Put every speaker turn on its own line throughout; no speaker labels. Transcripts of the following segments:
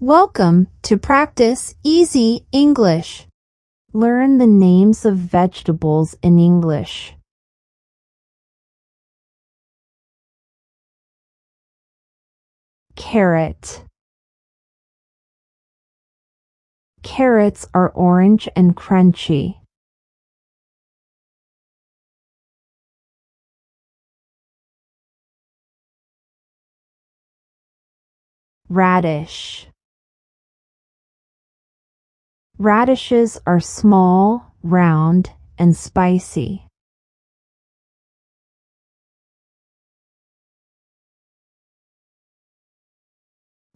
Welcome to Practice Easy English. Learn the names of vegetables in English. Carrot. Carrots are orange and crunchy. Radish. Radishes are small, round, and spicy.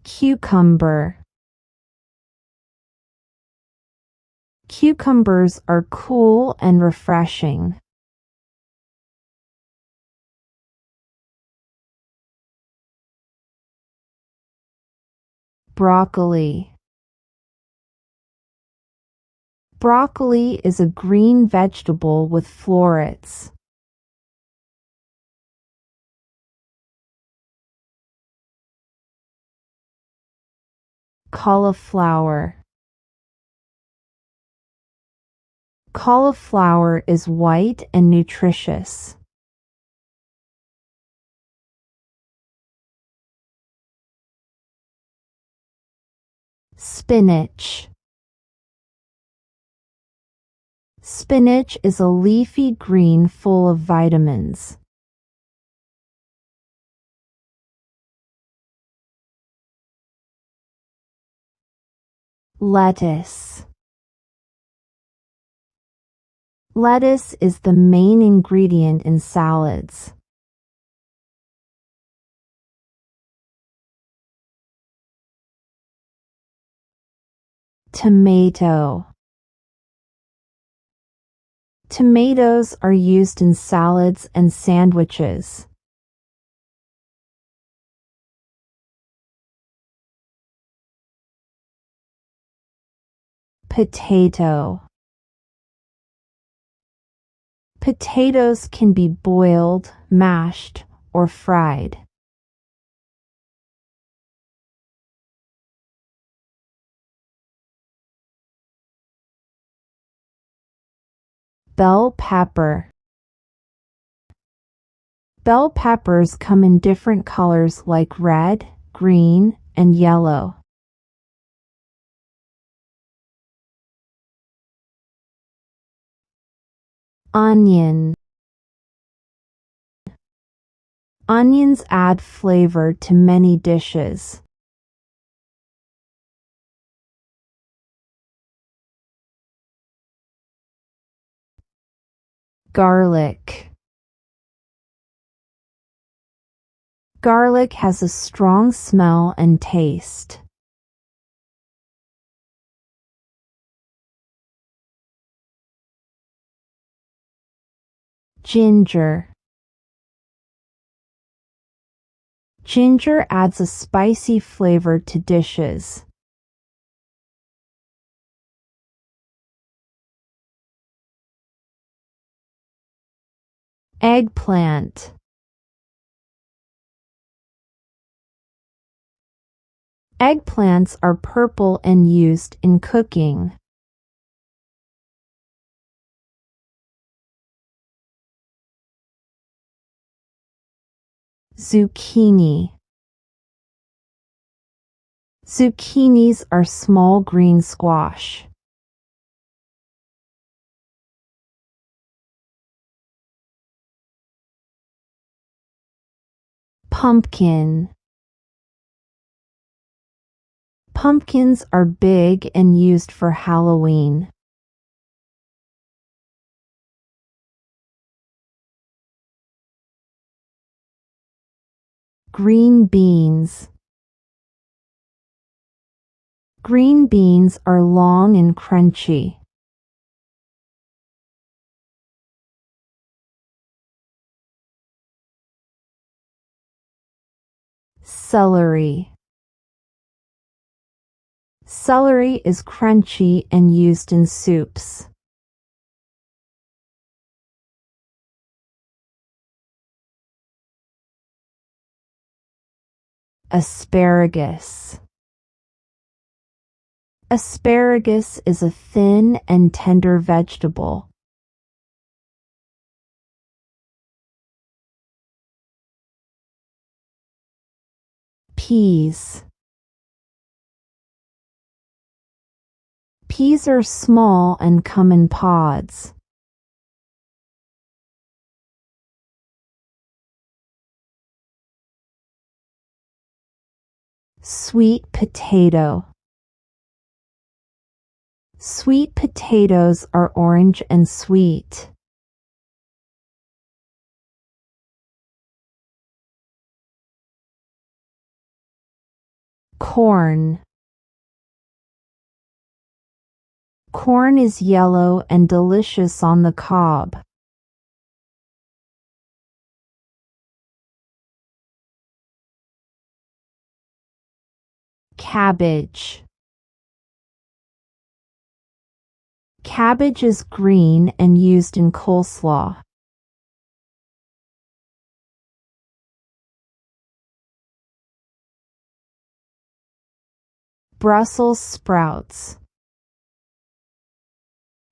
Cucumber. Cucumbers are cool and refreshing. Broccoli. Broccoli is a green vegetable with florets. Cauliflower. Cauliflower is white and nutritious. Spinach. Spinach is a leafy green full of vitamins. Lettuce. Lettuce is the main ingredient in salads. Tomato. Tomatoes are used in salads and sandwiches. Potato. Potatoes can be boiled, mashed, or fried. Bell pepper. Bell peppers come in different colors like red, green, and yellow. Onion. Onions add flavor to many dishes. Garlic. Garlic has a strong smell and taste. Ginger. Ginger adds a spicy flavor to dishes. Eggplant. Eggplants are purple and used in cooking. Zucchini. Zucchinis are small green squash. Pumpkin. Pumpkins are big and used for Halloween. Green beans. Green beans are long and crunchy. Celery. Celery is crunchy and used in soups. Asparagus. Asparagus is a thin and tender vegetable. Peas. Peas are small and come in pods. Sweet potato. Sweet potatoes are orange and sweet. Corn. Corn is yellow and delicious on the cob. Cabbage. Cabbage is green and used in coleslaw. Brussels sprouts.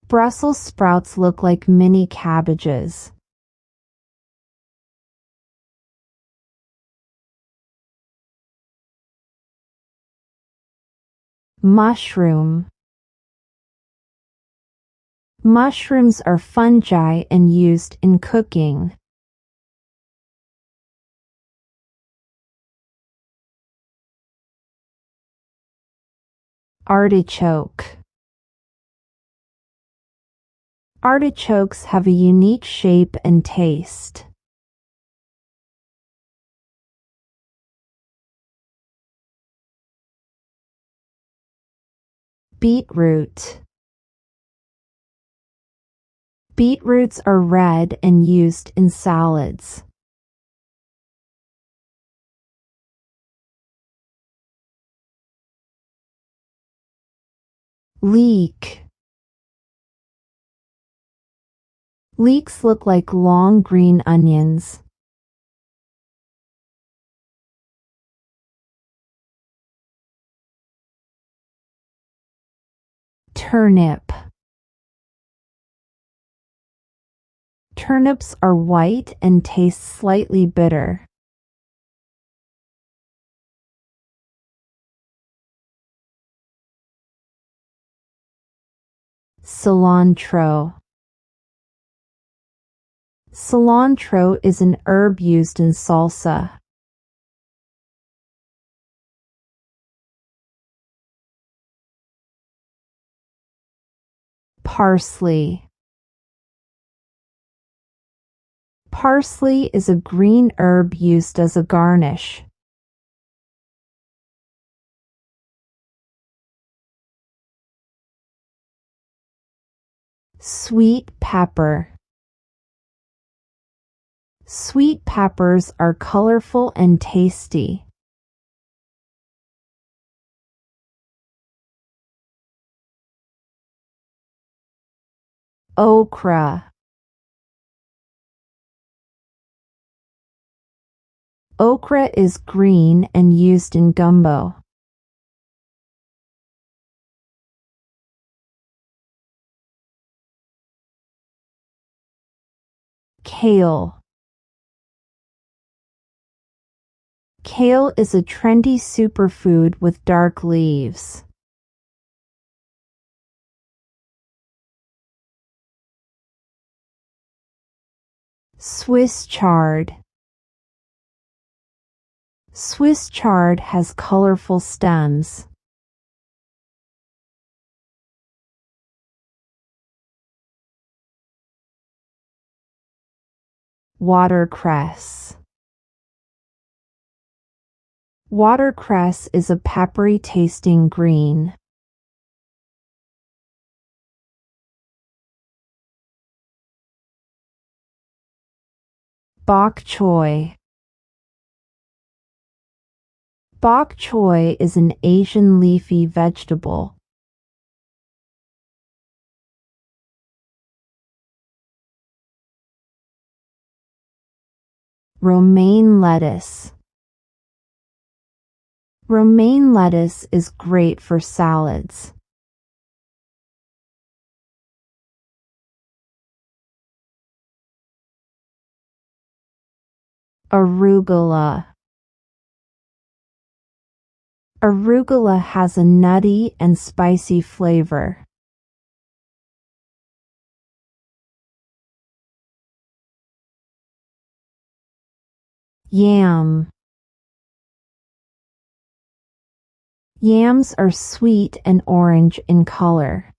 Brussels sprouts look like mini cabbages. Mushroom. Mushrooms are fungi and used in cooking. Artichoke. Artichokes have a unique shape and taste. Beetroot. Beetroots are red and used in salads. Leek. Leeks look like long green onions. Turnip. Turnips are white and taste slightly bitter. Cilantro. Cilantro is an herb used in salsa. Parsley. Parsley is a green herb used as a garnish. Sweet pepper. Sweet peppers are colorful and tasty. Okra. Okra is green and used in gumbo. Kale. Kale is a trendy superfood with dark leaves. Swiss chard. Swiss chard has colorful stems. Watercress. Watercress is a peppery tasting green. Bok choy. Bok choy is an Asian leafy vegetable. Romaine lettuce. Romaine lettuce is great for salads. Arugula. Arugula has a nutty and spicy flavor. Yam. Yams are sweet and orange in color.